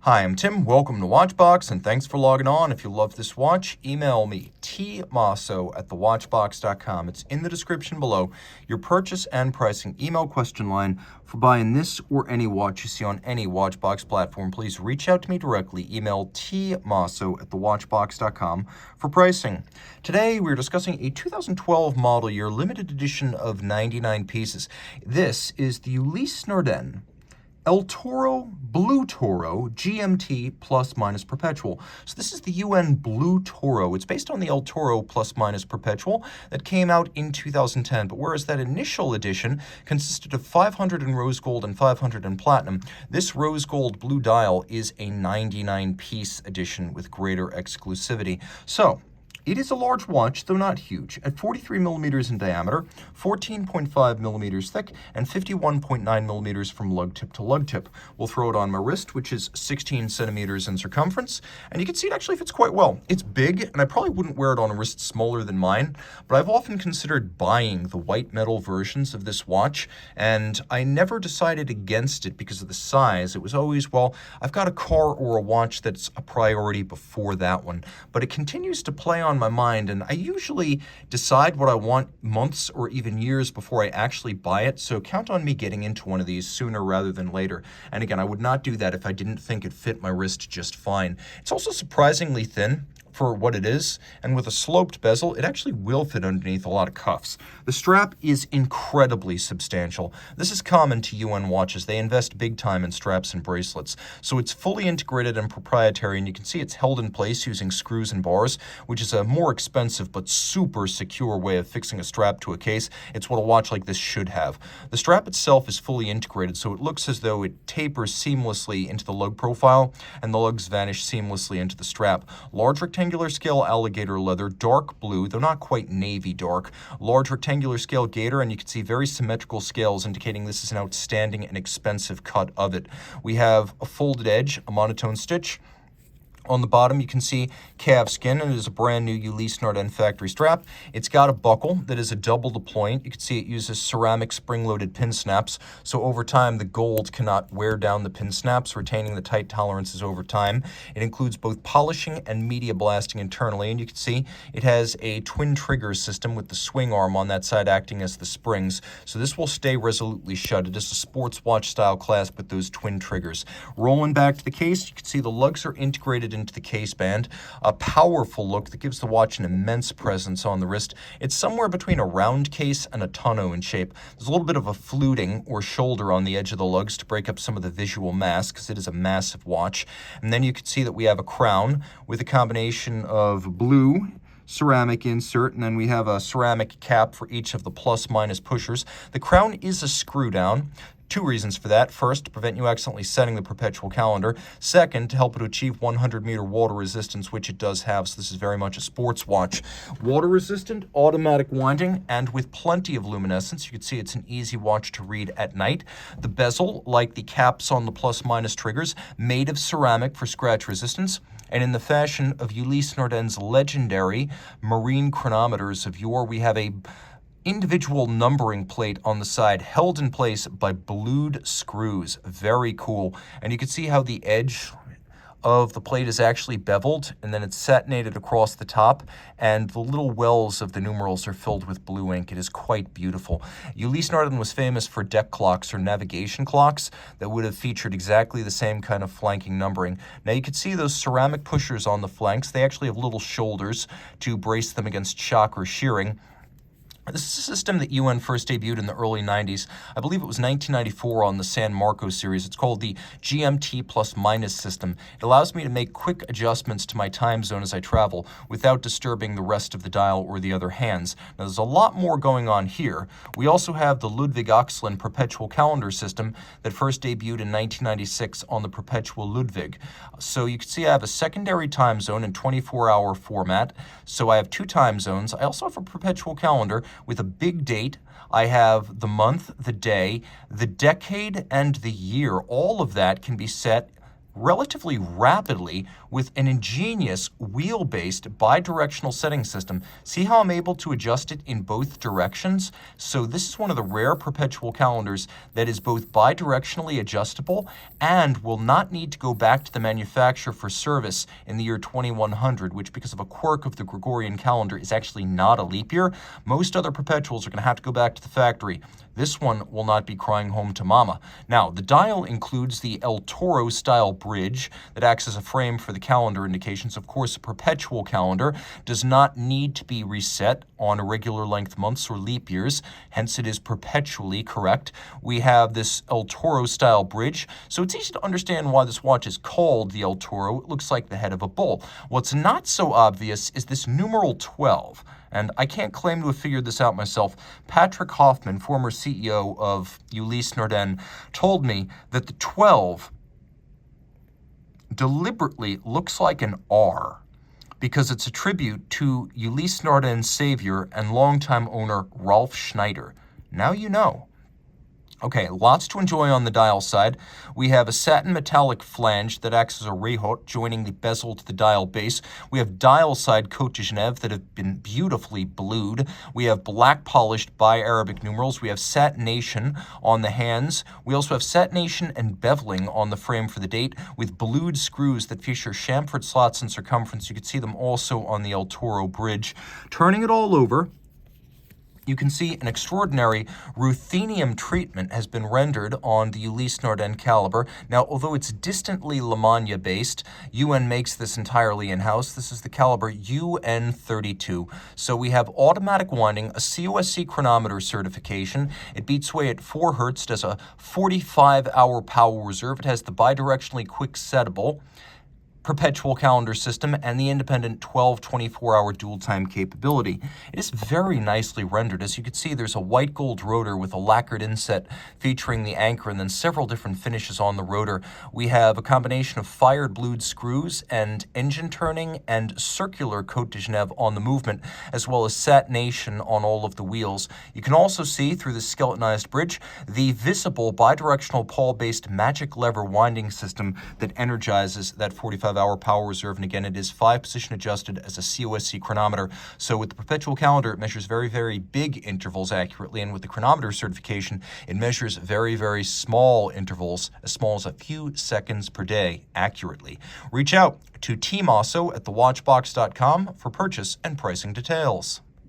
Hi, I'm Tim. Welcome to Watchbox, and thanks for logging on. If you love this watch, email me, tmosso@thewatchbox.com. It's in the description below. Your purchase and pricing email question line for buying this or any watch you see on any Watchbox platform. Please reach out to me directly. Email tmosso@thewatchbox.com for pricing. Today, we're discussing a 2012 model year limited edition of 99 pieces. This is the Ulysse Nardin El Toro Blue Toro GMT plus minus Perpetual. So this is the UN Blue Toro. It's based on the El Toro plus minus Perpetual that came out in 2010. But whereas that initial edition consisted of 500 in rose gold and 500 in platinum, this rose gold blue dial is a 99-piece edition with greater exclusivity. So it is a large watch, though not huge, at 43 millimeters in diameter, 14.5 millimeters thick, and 51.9 millimeters from lug tip to lug tip. We'll throw it on my wrist, which is 16 centimeters in circumference, and you can see it actually fits quite well. It's big, and I probably wouldn't wear it on a wrist smaller than mine, but I've often considered buying the white metal versions of this watch, and I never decided against it because of the size. It was always, well, I've got a car or a watch that's a priority before that one, but it continues to play on my mind, and I usually decide what I want months or even years before I actually buy it, so count on me getting into one of these sooner rather than later. And again, I would not do that if I didn't think it fit my wrist just fine. It's also surprisingly thin for what it is, and with a sloped bezel, it actually will fit underneath a lot of cuffs. The strap is incredibly substantial. This is common to UN watches. They invest big time in straps and bracelets. So it's fully integrated and proprietary, and you can see it's held in place using screws and bars, which is a more expensive but super secure way of fixing a strap to a case. It's what a watch like this should have. The strap itself is fully integrated, so it looks as though it tapers seamlessly into the lug profile, and the lugs vanish seamlessly into the strap. Large rectangular scale alligator leather, dark blue, though not quite navy dark, large rectangular scale gator, and you can see very symmetrical scales indicating this is an outstanding and expensive cut of it. We have a folded edge, a monotone stitch. On the bottom, you can see calf skin, and it is a brand new Ulysse Nardin factory strap. It's got a buckle that is a double to point. You can see it uses ceramic spring-loaded pin snaps, so over time, the gold cannot wear down the pin snaps, retaining the tight tolerances over time. It includes both polishing and media blasting internally, and you can see it has a twin trigger system with the swing arm on that side acting as the springs, so this will stay resolutely shut. It is a sports watch style clasp with those twin triggers. Rolling back to the case, you can see the lugs are integrated into the case band, a powerful look that gives the watch an immense presence on the wrist. It's somewhere between a round case and a tonneau in shape. There's a little bit of a fluting or shoulder on the edge of the lugs to break up some of the visual mass because it is a massive watch. And then you can see that we have a crown with a combination of blue ceramic insert, and then we have a ceramic cap for each of the plus minus pushers. The crown is a screw down. Two reasons for that. First, to prevent you accidentally setting the Perpetual Calendar. Second, to help it achieve 100-meter water resistance, which it does have, so this is very much a sports watch. Water resistant, automatic winding, and with plenty of luminescence. You can see it's an easy watch to read at night. The bezel, like the caps on the plus-minus triggers, made of ceramic for scratch resistance. And in the fashion of Ulysse Nardin's legendary marine chronometers of yore, we have a individual numbering plate on the side held in place by blued screws. Very cool. And you can see how the edge of the plate is actually beveled, and then it's satinated across the top, and the little wells of the numerals are filled with blue ink. It is quite beautiful. Ulysse Nardin was famous for deck clocks or navigation clocks that would have featured exactly the same kind of flanking numbering. Now you can see those ceramic pushers on the flanks. They actually have little shoulders to brace them against shock or shearing. This is a system that UN first debuted in the early 90s. I believe it was 1994 on the San Marco series. It's called the GMT plus minus system. It allows me to make quick adjustments to my time zone as I travel without disturbing the rest of the dial or the other hands. Now, there's a lot more going on here. We also have the Ludwig Axelin Perpetual Calendar system that first debuted in 1996 on the Perpetual Ludwig. So you can see I have a secondary time zone in 24-hour format. So I have two time zones. I also have a Perpetual Calendar with a big date. I have the month, the day, the decade, and the year. All of that can be set relatively rapidly with an ingenious wheel-based bidirectional setting system. See how I'm able to adjust it in both directions? So this is one of the rare perpetual calendars that is both bidirectionally adjustable and will not need to go back to the manufacturer for service in the year 2100, which, because of a quirk of the Gregorian calendar, is actually not a leap year. Most other perpetuals are going to have to go back to the factory. This one will not be crying home to mama. Now, the dial includes the El Toro style bridge that acts as a frame for the calendar indications. Of course, a perpetual calendar does not need to be reset on irregular length months or leap years, hence it is perpetually correct. We have this El Toro style bridge, so it's easy to understand why this watch is called the El Toro. It looks like the head of a bull. What's not so obvious is this numeral 12. And I can't claim to have figured this out myself. Patrick Hoffman, former CEO of Ulysse Nardin, told me that the 12 deliberately looks like an R because it's a tribute to Ulysse Nardin's savior and longtime owner Rolf Schneider. Now you know. Okay, lots to enjoy on the dial side. We have a satin metallic flange that acts as a rehaut, joining the bezel to the dial base. We have dial side Côte de Genève that have been beautifully blued. We have black polished bi-Arabic numerals. We have satination on the hands. We also have satination and beveling on the frame for the date with blued screws that feature chamfered slots in circumference. You can see them also on the El Toro bridge. Turning it all over, you can see an extraordinary ruthenium treatment has been rendered on the Ulysse Nardin caliber. Now, although it's distantly Lamagna based, UN makes this entirely in-house. This is the caliber UN32. So we have automatic winding, a COSC chronometer certification. It beats away at 4 Hertz, does a 45-hour power reserve. It has the bidirectionally quick settable perpetual calendar system and the independent 24-hour dual time capability. It is very nicely rendered. As you can see, there's a white gold rotor with a lacquered inset featuring the anchor and then several different finishes on the rotor. We have a combination of fired blued screws and engine turning and circular Côte de Genève on the movement, as well as satination on all of the wheels. You can also see through the skeletonized bridge the visible bidirectional pawl-based magic lever winding system that energizes that 45-hour power reserve. And again, it is 5-position adjusted as a COSC chronometer. So with the perpetual calendar, it measures very, very big intervals accurately. And with the chronometer certification, it measures very, very small intervals, as small as a few seconds per day accurately. Reach out to Team Mosso at thewatchbox.com for purchase and pricing details.